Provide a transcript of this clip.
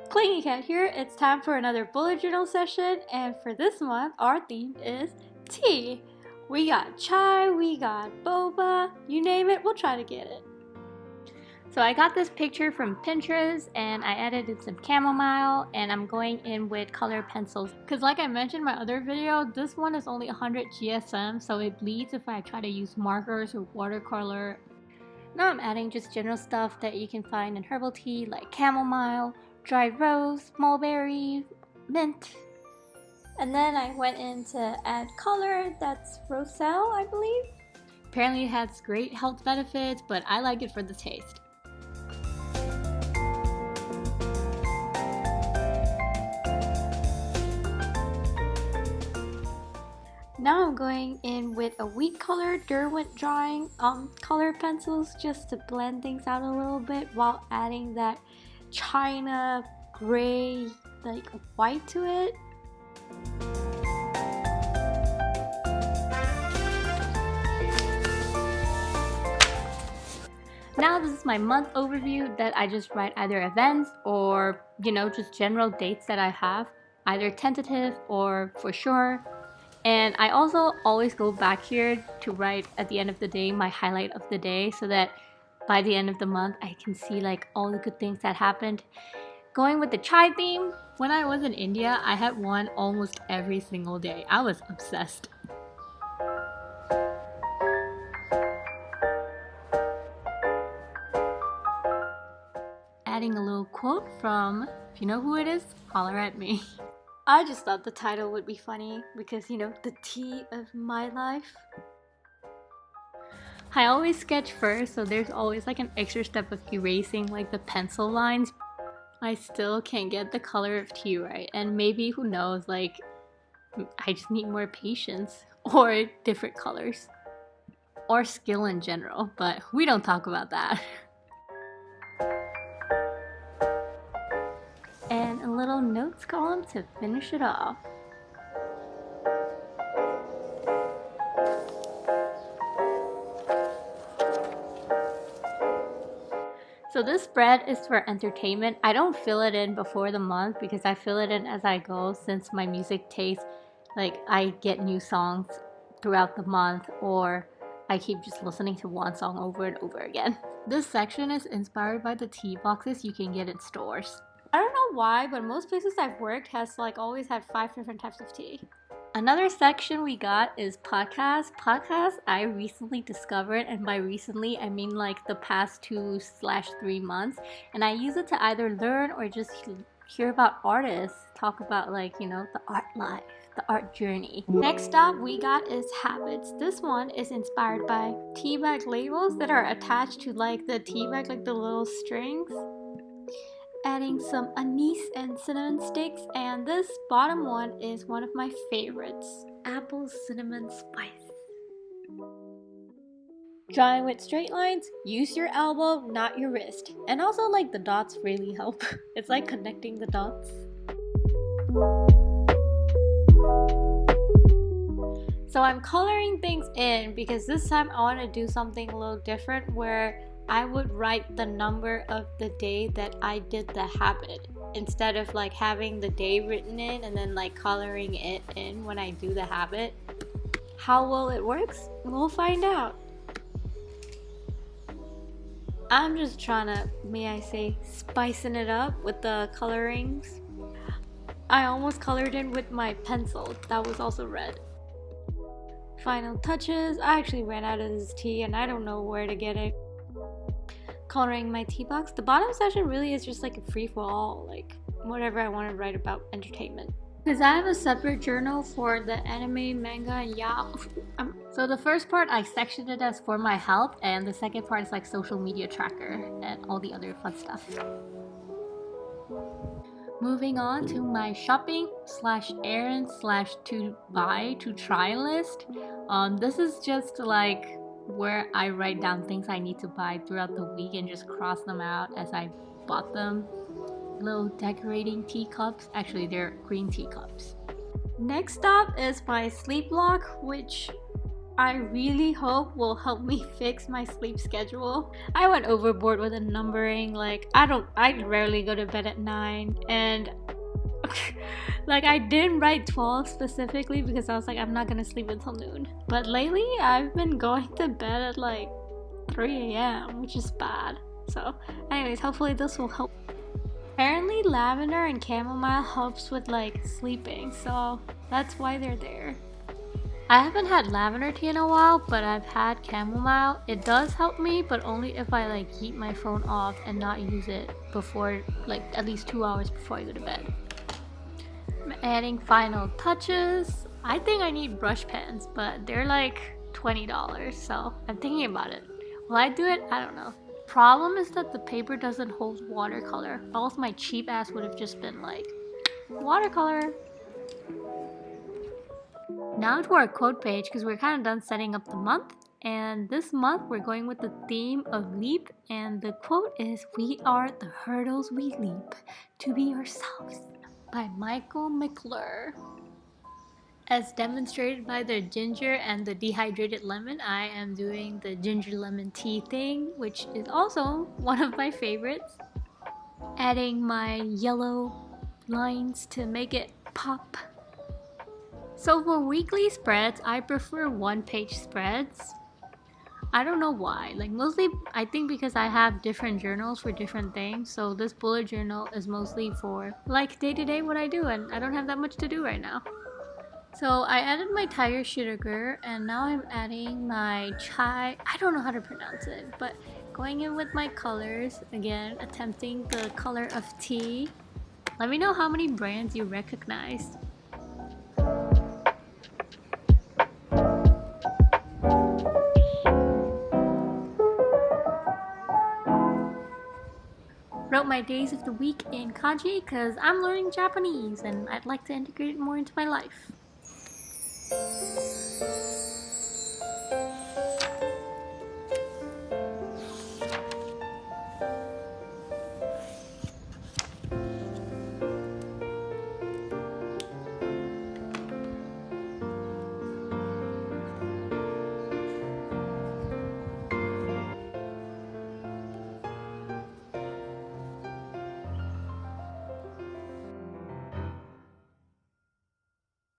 Clingy Cat here. It's time for another bullet journal session, and for this month our theme is tea. We got chai, we got boba, you name it, we'll try to get it. So I got this picture from Pinterest and I edited some chamomile, and I'm going in with color pencils because like I mentioned in my other video, this one is only 100 GSM, so it bleeds if I try to use markers or watercolor. Now I'm adding just general stuff that you can find in herbal tea like chamomile, dried rose, mulberry, mint. And then I went in to add color, that's roselle, I believe. Apparently it has great health benefits, but I like it for the taste. Now I'm going in with a wheat color Derwent drawing color pencils just to blend things out a little bit while adding that china gray like white to it. Now this is my month overview that I just write either events or just general dates that I have, either tentative or for sure. And I also always go back here to write at the end of the day my highlight of the day so that by the end of the month I can see like all the good things that happened. Going with the chai theme, when I was in India I had one almost every single day. I was obsessed. Adding a little quote from, if you know who it is, holler at me. I just thought the title would be funny because, the tea of my life. I always sketch first, so there's always like an extra step of erasing like the pencil lines. I still can't get the color of tea right, and maybe, who knows, like I just need more patience or different colors or skill in general, but we don't talk about that. And a little notes column to finish it off. So this spread is for entertainment. I don't fill it in before the month because I fill it in as I go, since my music taste, like I get new songs throughout the month or I keep just listening to one song over and over again. This section is inspired by the tea boxes you can get in stores. I don't know why, but most places I've worked has like always had 5 different types of tea. Another section we got is podcasts. Podcasts I recently discovered, and by recently I mean like the past 2/3 months, and I use it to either learn or just hear about artists, talk about like, the art life, the art journey. Next up we got is habits. This one is inspired by tea bag labels that are attached to like the tea bag, like the little strings. Adding some anise and cinnamon sticks, and this bottom one is one of my favorites, apple cinnamon spice. Drawing with straight lines, use your elbow, not your wrist. And also like the dots really help. It's like connecting the dots. So I'm coloring things in because this time I want to do something a little different where I would write the number of the day that I did the habit instead of like having the day written in and then like coloring it in when I do the habit. How well it works? We'll find out. I'm just trying to, may I say, spicing it up with the colorings. I almost colored in with my pencil. That was also red. Final touches. I actually ran out of this tea and I don't know where to get it. Coloring my tea box. The bottom section really is just like a free-for-all, like whatever I want to write about entertainment. Because I have a separate journal for the anime, manga, and so the first part I sectioned it as for my health, and the second part is like social media tracker and all the other fun stuff. Moving on to my shopping / errand / to buy to try list. This is just like where I write down things I need to buy throughout the week and just cross them out as I bought them. Little decorating teacups. Actually, they're green teacups. Next up is my sleep log, which I really hope will help me fix my sleep schedule. I went overboard with the numbering. Like, I rarely go to bed at 9, and like, I didn't write 12 specifically because I was like, I'm not gonna sleep until noon. But lately, I've been going to bed at like 3 a.m., which is bad. So, anyways, hopefully this will help. Apparently, lavender and chamomile helps with like sleeping, so that's why they're there. I haven't had lavender tea in a while, but I've had chamomile. It does help me, but only if I like keep my phone off and not use it before, like, at least 2 hours before I go to bed. I'm adding final touches. I think I need brush pens, but they're like $20, so I'm thinking about it. Will I do it? I don't know. Problem is that the paper doesn't hold watercolor. Else my cheap ass would have just been like, watercolor. Now to our quote page, because we're kind of done setting up the month. And this month we're going with the theme of leap, and the quote is, "We are the hurdles we leap to be ourselves," by Michael McClure. As demonstrated by the ginger and the dehydrated lemon, I am doing the ginger lemon tea thing, which is also one of my favorites. Adding my yellow lines to make it pop. So for weekly spreads, I prefer one-page spreads. I don't know why. Like, mostly I think because I have different journals for different things. So this bullet journal is mostly for like day-to-day what I do, and I don't have that much to do right now. So I added my tiger sugar, and now I'm adding my chai. I don't know how to pronounce it, but going in with my colors again, attempting the color of tea. Let me know how many brands you recognize. Wrote my days of the week in kanji because I'm learning Japanese and I'd like to integrate it more into my life.